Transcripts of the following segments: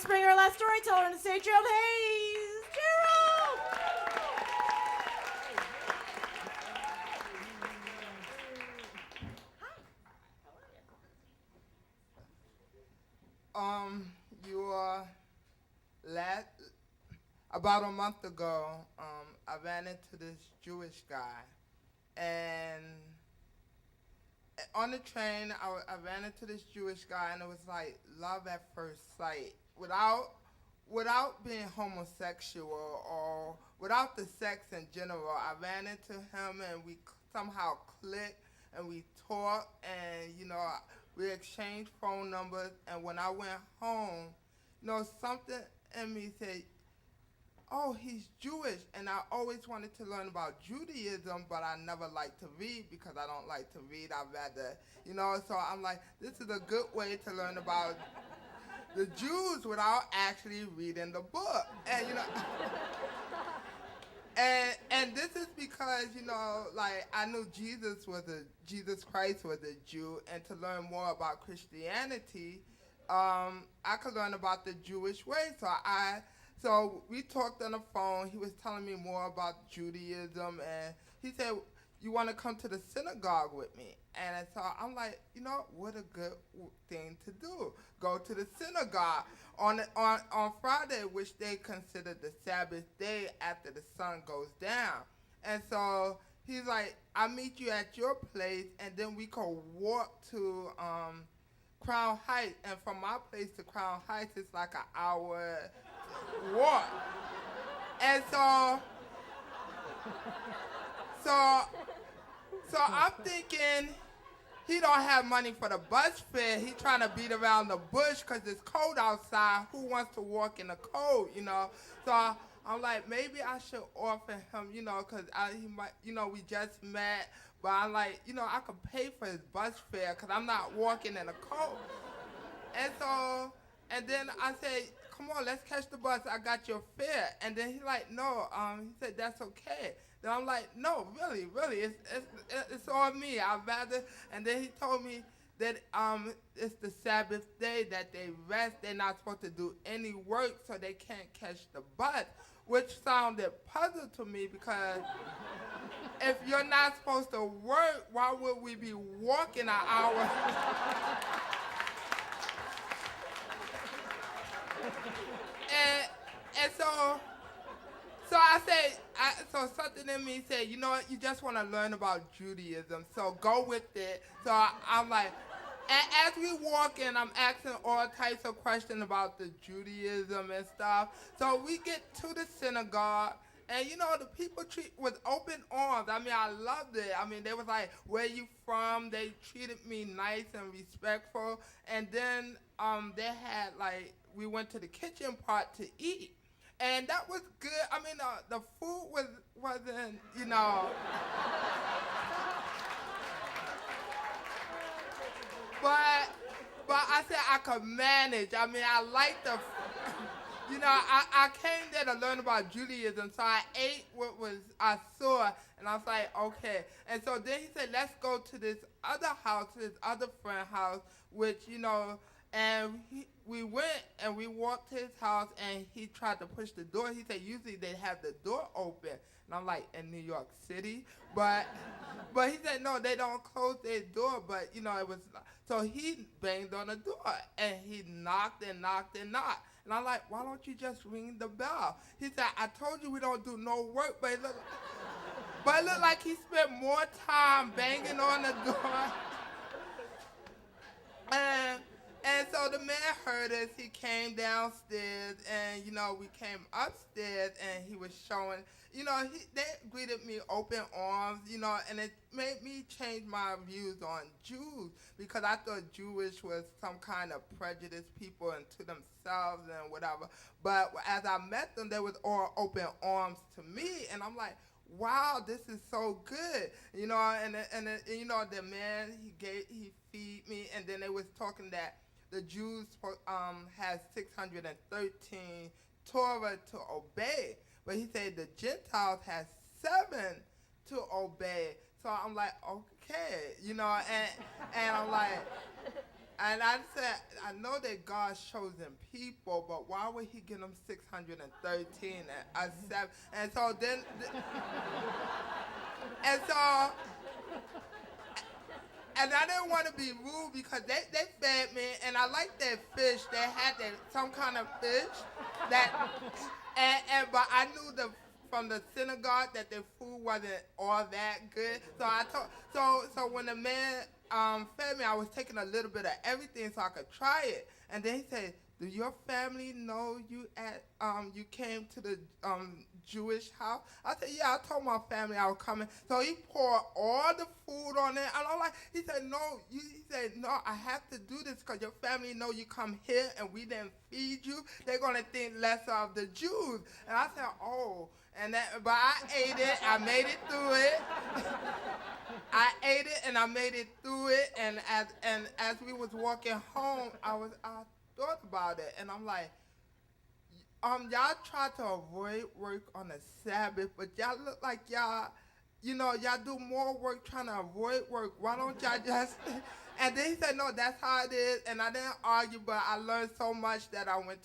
Let's bring our last storyteller on the stage, Gerald Hayes. Gerald! You about a month ago, I ran into this Jewish guy, and on the train, I ran into this Jewish guy, and it was like love at first sight, without being homosexual or without the sex in general. I ran into him, and we somehow clicked, and we talked, and we exchanged phone numbers. And when I went home, something in me said, oh, he's Jewish, and I always wanted to learn about Judaism, but I never liked to read because I don't like to read. I'd rather, so I'm like, this is a good way to learn about the Jews without actually reading the book. And, and this is because, like I knew Jesus Christ was a Jew, and to learn more about Christianity, I could learn about the Jewish way. So we talked on the phone. He was telling me more about Judaism, and he said, you want to come to the synagogue with me? And so I'm like, what a good thing to do. Go to the synagogue on Friday, which they consider the Sabbath day after the sun goes down. And so he's like, I'll meet you at your place, and then we could walk to Crown Heights. And from my place to Crown Heights, it's like an hour walk. And so I'm thinking he don't have money for the bus fare. He trying to beat around the bush because it's cold outside. Who wants to walk in the cold, So I'm like, maybe I should offer him, because he might, we just met. But I'm like, I could pay for his bus fare because I'm not walking in the cold. And then I said, come on, let's catch the bus. I got your fare. And then he's like, no. He said, that's okay. Then I'm like, no, really, it's all me. I'd rather. And then he told me that it's the Sabbath day, that they rest. They're not supposed to do any work, so they can't catch the bus, which sounded puzzle to me because if you're not supposed to work, why would we be walking an hour? and so I said, so something in me said, you know what, you just want to learn about Judaism, so go with it. So I'm like, as we walk in, I'm asking all types of questions about the Judaism and stuff. So we get to the synagogue, and the people treat with open arms. I mean, I loved it. I mean, they was like, where you from? They treated me nice and respectful. And then they had we went to the kitchen part to eat. And that was good. I mean, the food wasn't, but I said I could manage. I mean, I like the, I came there to learn about Judaism, so I ate what I saw, and I was like, okay. And so then he said, let's go to this other house, this other friend's house, which, and we went and we walked to his house, and he tried to push the door. He said usually they have the door open. And I'm like, in New York City? But he said, no, they don't close their door. But, it was, so he banged on the door, and he knocked and knocked and knocked. And I'm like, why don't you just ring the bell? He said, I told you we don't do no work, but it looked like he spent more time banging on the door. And so the man heard us. He came downstairs, and, we came upstairs, and he was showing, they greeted me open arms, and it made me change my views on Jews, because I thought Jewish was some kind of prejudiced people and to themselves and whatever. But as I met them, they was all open arms to me, and I'm like, wow, this is so good, and the man, he feed me, and then they was talking that the Jews has 613 Torah to obey, but he said the Gentiles has 7 to obey. So I'm like, okay, and I'm like, And I said, I know that God's chosen people, but why would he give them 613 and 7? And so then, and so, and I didn't want to be rude because they fed me, and I liked that fish. They had some kind of fish that, but I knew from the synagogue that the food wasn't all that good. So I told, so when the man fed me, I was taking a little bit of everything so I could try it. And then he said, "Do your family know you came to the Jewish house?" I said, "Yeah, I told my family I was coming." So he poured all the food on it. And I'm like, he said, "No, I have to do this because your family know you come here and we didn't feed you. They're going to think less of the Jews." And I said, "Oh." But I ate it. I made it through it. I ate it and I made it through it. And as we was walking home, I thought about it, and I'm like, y'all try to avoid work on the Sabbath, but y'all look like y'all do more work trying to avoid work. Why don't y'all just? And then he said, "No, that's how it is." And I didn't argue, but I learned so much that I went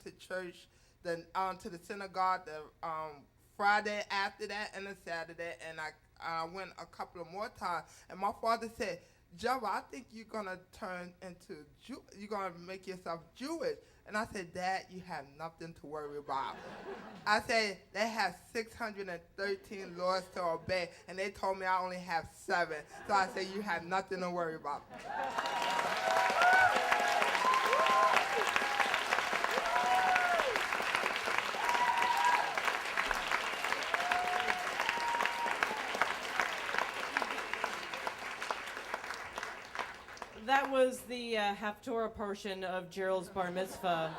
to church, to the synagogue the Friday after that and the Saturday, and I went a couple of more times. And my father said, "Java, I think you're gonna turn into you're gonna make yourself Jewish." And I said, "Dad, you have nothing to worry about." I said, "They have 613 laws to obey, and they told me I only have 7. So I said, you have nothing to worry about." That was the Haftorah portion of Gerald's bar mitzvah.